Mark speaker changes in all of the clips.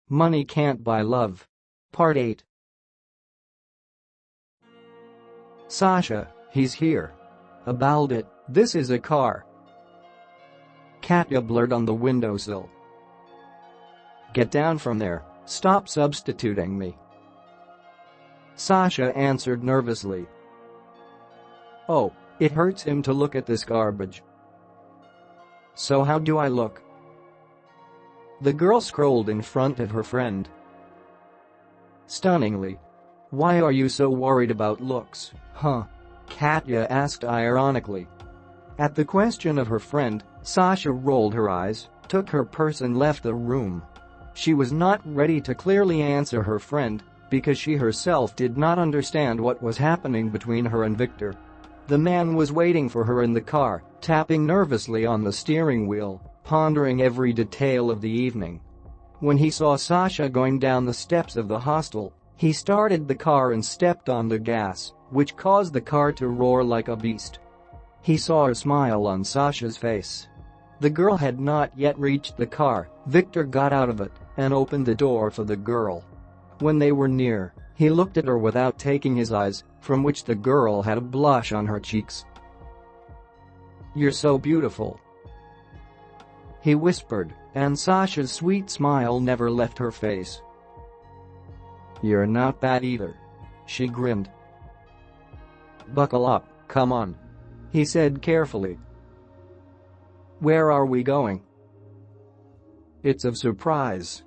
Speaker 1: Money Can't Buy Love. Part 8. Sasha, he's here. About it, this is a car. Katya blurred on the windowsill. Get down from there, stop substituting me. Sasha answered nervously. Oh, it hurts him to look at this garbage. So how do I look? The girl scrolled in front of her friend. Stunningly. Why are you so worried about looks, huh? Katya asked ironically. At the question of her friend, Sasha rolled her eyes, took her purse and left the room. She was not ready to clearly answer her friend because she herself did not understand what was happening between her and Victor. The man was waiting for her in the car, tapping nervously on the steering wheel, pondering every detail of the evening. When he saw Sasha going down the steps of the hostel, he started the car and stepped on the gas, which caused the car to roar like a beast. He saw a smile on Sasha's face. The girl had not yet reached the car. Victor got out of it and opened the door for the girl. When they were near, he looked at her without taking his eyes, from which the girl had a blush on her cheeks. "You're so beautiful," he whispered, and Sasha's sweet smile never left her face. "You're not bad either," she grinned. "Buckle up, come on," he said carefully. "Where are we going?" "It's a surprise."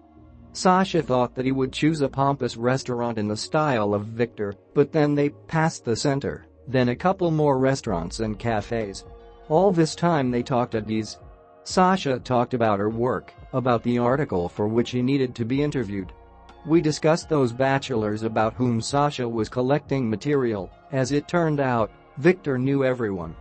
Speaker 1: Sasha thought that he would choose a pompous restaurant in the style of Victor, but then they passed the center, then a couple more restaurants and cafes. All this time they talked at ease. Sasha talked about her work, about the article for which he needed to be interviewed. We discussed those bachelors about whom Sasha was collecting material. As it turned out, Victor knew everyone.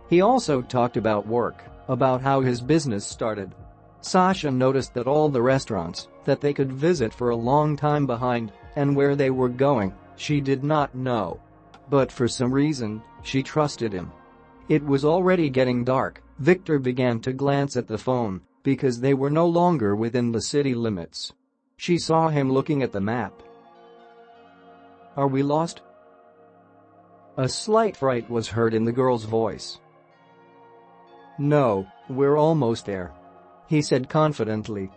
Speaker 1: He also talked about work, about how his business started. Sasha noticed that all the restaurants that they could visit for a long time behind and where they were going, she did not know. But for some reason, she trusted him. It was already getting dark. Victor began to glance at the phone because they were no longer within the city limits. She saw him looking at the map. "Are we lost?" A slight fright was heard in the girl's voice. "No, we're almost there," he said confidently.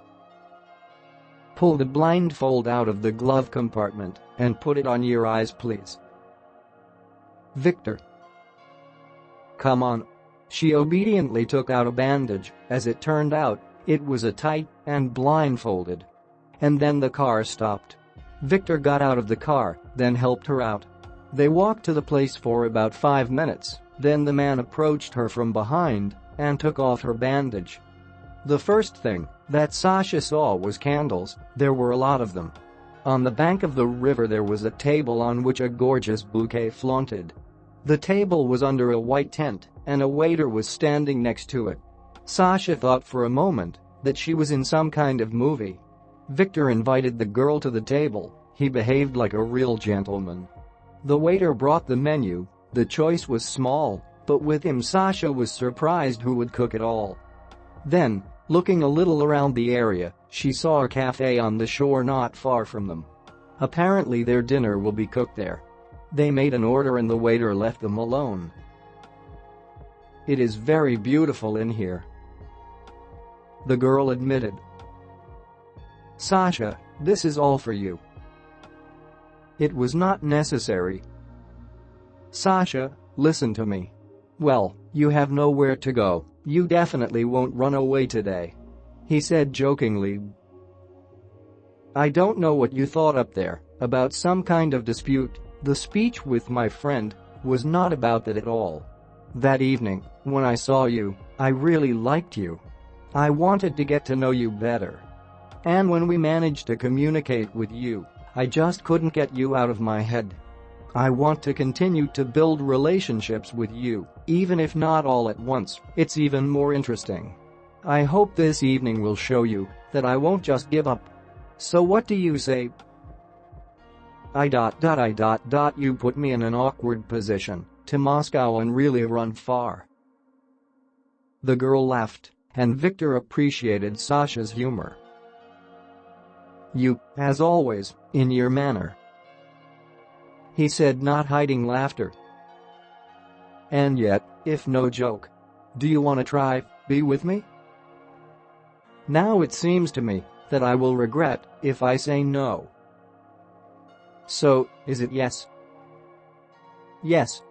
Speaker 1: "Pull the blindfold out of the glove compartment and put it on your eyes, please." "Victor." "Come on." She obediently took out a bandage. As it turned out, it was a tight and blindfolded. And then the car stopped. Victor got out of the car, then helped her out. They walked to the place for about 5 minutes, then the man approached her from behind and took off her bandage. The first thing that Sasha saw was candles. There were a lot of them. On the bank of the river there was a table on which a gorgeous bouquet flaunted. The table was under a white tent, and a waiter was standing next to it. Sasha thought for a moment that she was in some kind of movie. Victor invited the girl to the table. He behaved like a real gentleman. The waiter brought the menu. The choice was small, but with him Sasha was surprised who would cook it all. Then, looking a little around the area, she saw a cafe on the shore not far from them. Apparently their dinner will be cooked there. They made an order and the waiter left them alone. "It is very beautiful in here," the girl admitted. "Sasha, this is all for you." "It was not necessary." "Sasha, listen to me. Well, you have nowhere to go. You definitely won't run away today," he said jokingly. "I don't know what you thought up there about some kind of dispute. The speech with my friend was not about that at all. That evening, when I saw you, I really liked you. I wanted to get to know you better. And when we managed to communicate with you, I just couldn't get you out of my head. I want to continue to build relationships with you, even if not all at once. It's even more interesting. I hope this evening will show you that I won't just give up. So what do you say?" You put me in an awkward position. To Moscow and really run far." The girl laughed, and Victor appreciated Sasha's humor. You, as always, in your manner," he said, not hiding laughter. "And yet, if no joke, do you want to try, be with me? Now it seems to me that I will regret if I say no. So, is it yes?" "Yes."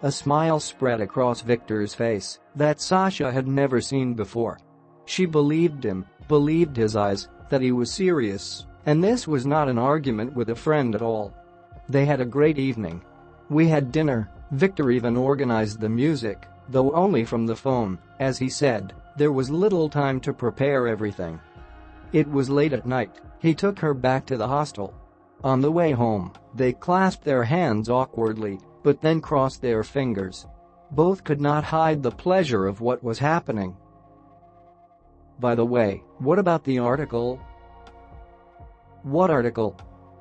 Speaker 1: A smile spread across Victor's face that Sasha had never seen before. She believed him, believed his eyes, that he was serious, and this was not an argument with a friend at all. They had a great evening. "We had dinner." Victor even organized the music, though only from the phone, as he said, there was little time to prepare everything. It was late at night. He took her back to the hostel. On the way home, they clasped their hands awkwardly, but then crossed their fingers. Both could not hide the pleasure of what was happening. "By the way, what about the article?" "What article?"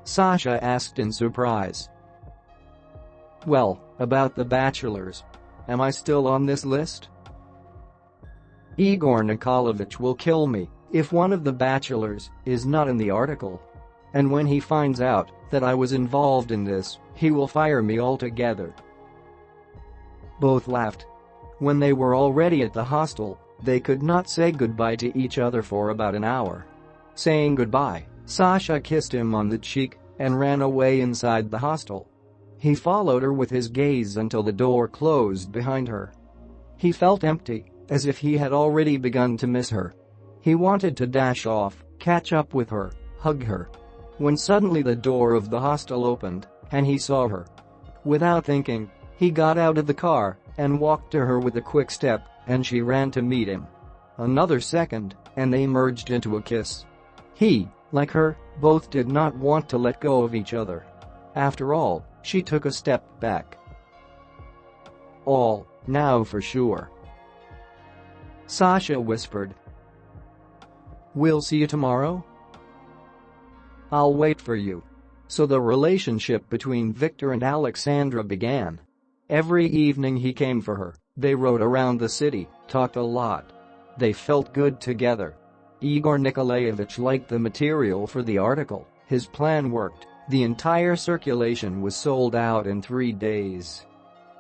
Speaker 1: Sasha asked in surprise. "Well, about the bachelors. Am I still on this list?" "Igor Nikolaevich will kill me if one of the bachelors is not in the article. And when he finds out that I was involved in this, he will fire me altogether." Both laughed. When they were already at the hostel, they could not say goodbye to each other for about an hour. Saying goodbye, Sasha kissed him on the cheek and ran away inside the hostel. He followed her with his gaze until the door closed behind her. He felt empty, as if he had already begun to miss her. He wanted to dash off, catch up with her, hug her. When suddenly the door of the hostel opened, and he saw her. Without thinking, he got out of the car and walked to her with a quick step, and she ran to meet him. Another second, and they merged into a kiss. He, like her, both did not want to let go of each other. After all, she took a step back. "All, now for sure," Sasha whispered. "We'll see you tomorrow?" "I'll wait for you." So the relationship between Victor and Alexandra began. Every evening he came for her, they rode around the city, talked a lot. They felt good together. Igor Nikolaevich liked the material for the article, his plan worked, the entire circulation was sold out in 3 days.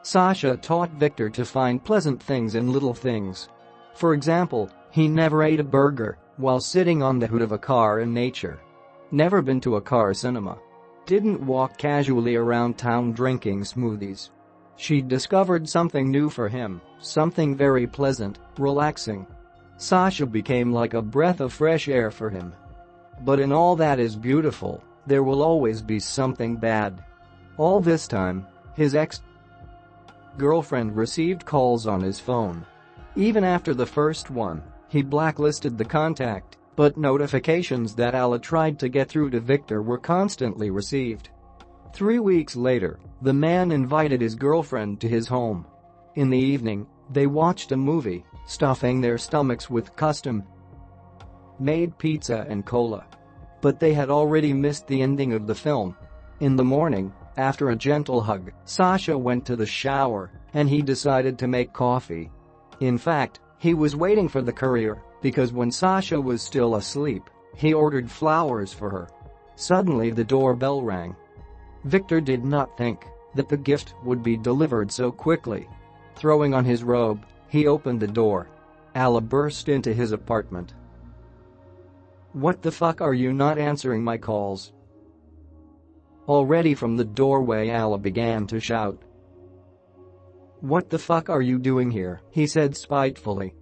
Speaker 1: Sasha taught Victor to find pleasant things in little things. For example, he never ate a burger while sitting on the hood of a car in nature. Never been to a car cinema. Didn't walk casually around town drinking smoothies. She discovered something new for him, something very pleasant, relaxing. Sasha became like a breath of fresh air for him. But in all that is beautiful, there will always be something bad. All this time, his ex-girlfriend received calls on his phone. Even after the first one, he blacklisted the contact. But notifications that Alla tried to get through to Victor were constantly received. 3 weeks later, the man invited his girlfriend to his home. In the evening, they watched a movie, stuffing their stomachs with custom-made pizza and cola. But they had already missed the ending of the film. In the morning, after a gentle hug, Sasha went to the shower, and he decided to make coffee. In fact, he was waiting for the courier, because when Sasha was still asleep, he ordered flowers for her. Suddenly the doorbell rang. Victor did not think that the gift would be delivered so quickly. Throwing on his robe, he opened the door. Alla burst into his apartment. "What the fuck are you not answering my calls?" Already from the doorway Alla began to shout. "What the fuck are you doing here?" he said spitefully.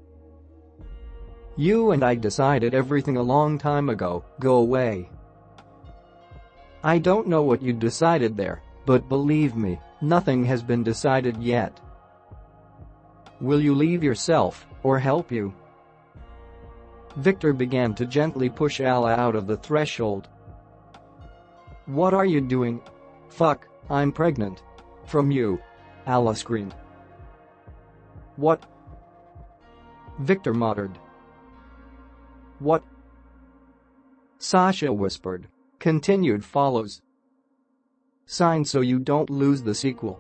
Speaker 1: "You and I decided everything a long time ago, go away." "I don't know what you decided there, but believe me, nothing has been decided yet." "Will you leave yourself, or help you?" Victor began to gently push Alla out of the threshold. "What are you doing?" "Fuck, I'm pregnant." "From you," Alla screamed. "What?" Victor muttered. "What?" Sasha whispered. Continued follows. Sign so you don't lose the sequel.